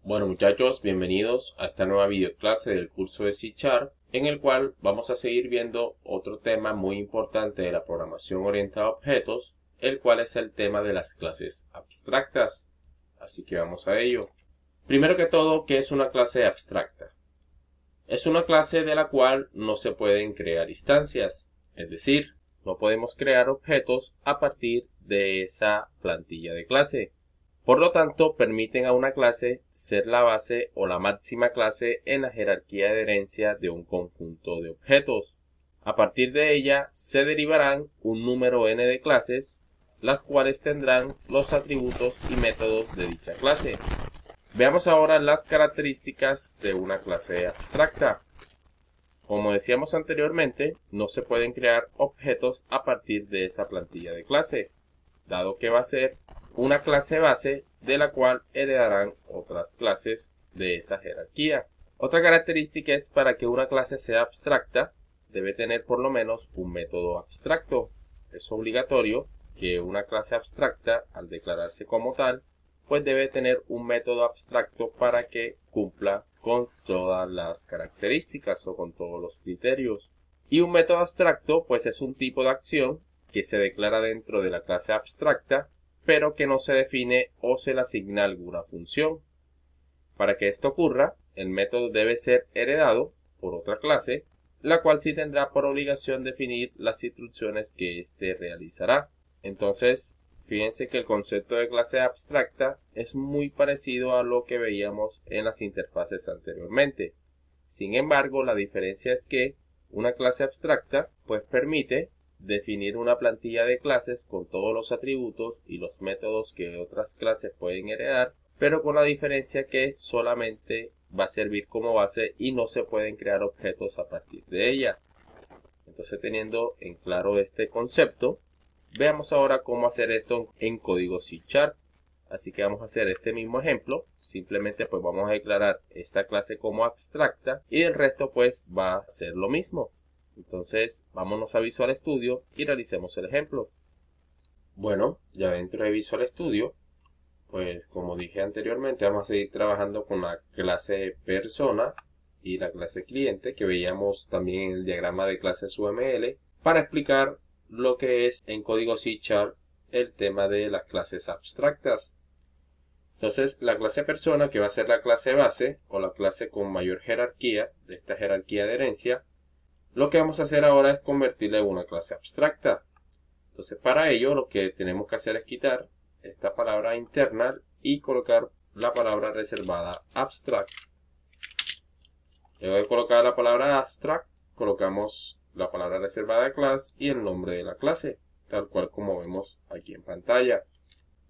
Bueno muchachos, bienvenidos a esta nueva videoclase del curso de C#, en el cual vamos a seguir viendo otro tema muy importante de la programación orientada a objetos, el cual es el tema de las clases abstractas. Así que vamos a ello. Primero que todo, ¿qué es una clase abstracta? Es una clase de la cual no se pueden crear instancias, es decir, no podemos crear objetos a partir de esa plantilla de clase. Por lo tanto, permiten a una clase ser la base o la máxima clase en la jerarquía de herencia de un conjunto de objetos. A partir de ella se derivarán un número n de clases, las cuales tendrán los atributos y métodos de dicha clase. Veamos ahora las características de una clase abstracta. Como decíamos anteriormente, no se pueden crear objetos a partir de esa plantilla de clase, dado que va a ser una clase base de la cual heredarán otras clases de esa jerarquía. Otra característica es para que una clase sea abstracta, debe tener por lo menos un método abstracto. Es obligatorio que una clase abstracta, al declararse como tal, pues debe tener un método abstracto para que cumpla con todas las características o con todos los criterios. Y un método abstracto pues es un tipo de acción que se declara dentro de la clase abstracta, pero que no se define o se le asigna alguna función. Para que esto ocurra, el método debe ser heredado por otra clase, la cual sí tendrá por obligación definir las instrucciones que éste realizará. Entonces, fíjense que el concepto de clase abstracta es muy parecido a lo que veíamos en las interfaces anteriormente. Sin embargo, la diferencia es que una clase abstracta pues permite definir una plantilla de clases con todos los atributos y los métodos que otras clases pueden heredar, pero con la diferencia que solamente va a servir como base y no se pueden crear objetos a partir de ella. Entonces, teniendo en claro este concepto, veamos ahora cómo hacer esto en código C#. Así que vamos a hacer este mismo ejemplo, simplemente pues vamos a declarar esta clase como abstracta y el resto pues va a ser lo mismo. Entonces vámonos a Visual Studio y realicemos el ejemplo. Bueno, ya dentro de Visual Studio, pues como dije anteriormente, vamos a seguir trabajando con la clase persona y la clase cliente que veíamos también en el diagrama de clases UML para explicar lo que es en código C# el tema de las clases abstractas. Entonces, la clase persona, que va a ser la clase base o la clase con mayor jerarquía de esta jerarquía de herencia, lo que vamos a hacer ahora es convertirla en una clase abstracta. Entonces, para ello lo que tenemos que hacer es quitar esta palabra internal y colocar la palabra reservada abstract. Luego de colocar la palabra abstract, colocamos la palabra reservada class y el nombre de la clase, tal cual como vemos aquí en pantalla.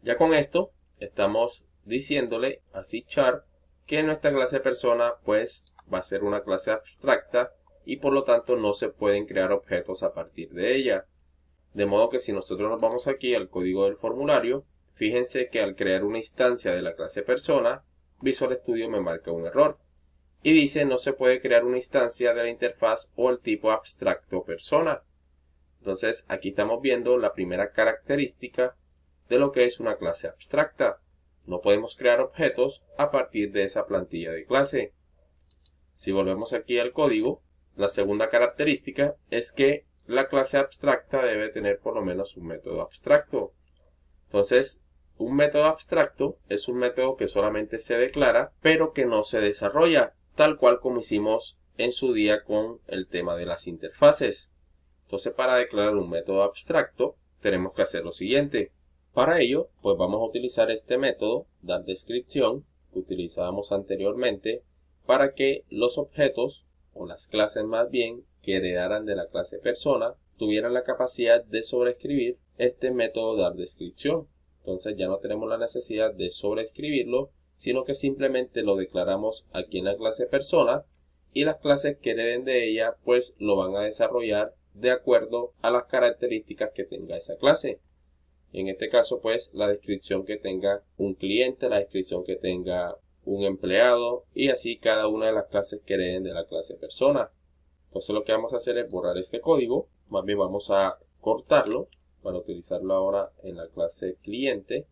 Ya con esto estamos diciéndole a C# que nuestra clase persona pues va a ser una clase abstracta y por lo tanto no se pueden crear objetos a partir de ella. De modo que si nosotros nos vamos aquí al código del formulario, fíjense que al crear una instancia de la clase persona, Visual Studio me marca un error y dice no se puede crear una instancia de la interfaz o el tipo abstracto persona. Entonces aquí estamos viendo la primera característica de lo que es una clase abstracta. No podemos crear objetos a partir de esa plantilla de clase. Si volvemos aquí al código, la segunda característica es que la clase abstracta debe tener por lo menos un método abstracto. Entonces, un método abstracto es un método que solamente se declara, pero que no se desarrolla, tal cual como hicimos en su día con el tema de las interfaces. Entonces, para declarar un método abstracto, tenemos que hacer lo siguiente. Para ello, pues vamos a utilizar este método, dar descripción, que utilizábamos anteriormente, para que los objetos, o las clases más bien, que heredaran de la clase persona, tuvieran la capacidad de sobreescribir este método dar descripción. Entonces ya no tenemos la necesidad de sobreescribirlo, sino que simplemente lo declaramos aquí en la clase persona, y las clases que hereden de ella, pues lo van a desarrollar de acuerdo a las características que tenga esa clase. En este caso, pues, la descripción que tenga un cliente, la descripción que tenga un empleado y así cada una de las clases que hereden de la clase persona. Entonces lo que vamos a hacer es borrar este código, más bien vamos a cortarlo para utilizarlo ahora en la clase cliente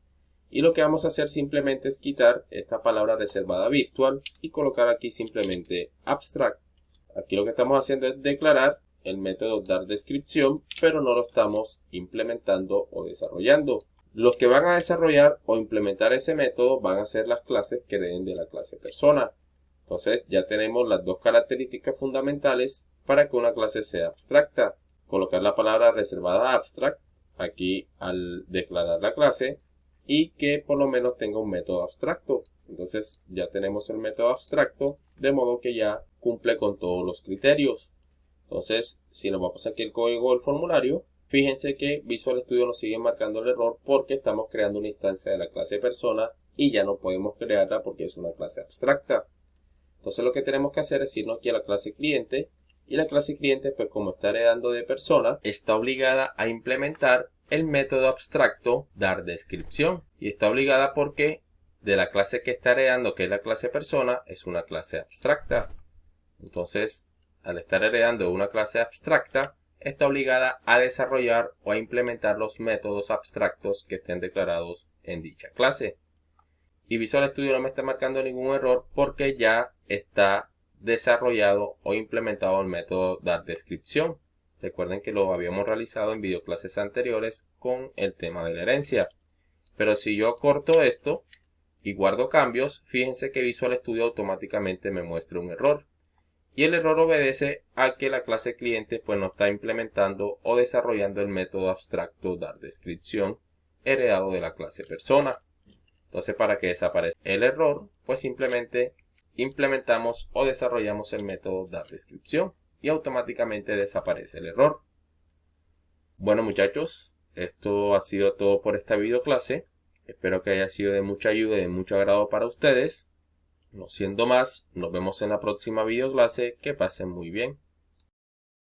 Y lo que vamos a hacer simplemente es quitar esta palabra reservada virtual y colocar aquí simplemente abstract. Aquí lo que estamos haciendo es declarar el método dar descripción, pero no lo estamos implementando o desarrollando. Los que van a desarrollar o implementar ese método van a ser las clases que hereden de la clase persona. Entonces ya tenemos las dos características fundamentales para que una clase sea abstracta. Colocar la palabra reservada abstract aquí al declarar la clase y que por lo menos tenga un método abstracto. Entonces ya tenemos el método abstracto, de modo que ya cumple con todos los criterios. Entonces, si nos vamos aquí al código del formulario, fíjense que Visual Studio nos sigue marcando el error porque estamos creando una instancia de la clase persona y ya no podemos crearla porque es una clase abstracta. Entonces lo que tenemos que hacer es irnos aquí a la clase cliente, y la clase cliente, pues como está heredando de persona, está obligada a implementar el método abstracto dar descripción. Y está obligada porque de la clase que está heredando, que es la clase persona, es una clase abstracta. Entonces, al estar heredando una clase abstracta, está obligada a desarrollar o a implementar los métodos abstractos que estén declarados en dicha clase. Y Visual Studio no me está marcando ningún error porque ya está desarrollado o implementado el método dar descripción. Recuerden que lo habíamos realizado en videoclases anteriores con el tema de la herencia. Pero si yo corto esto y guardo cambios, fíjense que Visual Studio automáticamente me muestra un error. Y el error obedece a que la clase cliente pues no está implementando o desarrollando el método abstracto dar descripción heredado de la clase persona. Entonces, para que desaparezca el error, pues simplemente implementamos o desarrollamos el método dar descripción y automáticamente desaparece el error. Bueno muchachos, esto ha sido todo por esta videoclase. Espero que haya sido de mucha ayuda y de mucho agrado para ustedes. No siendo más, nos vemos en la próxima videoclase. Que pasen muy bien.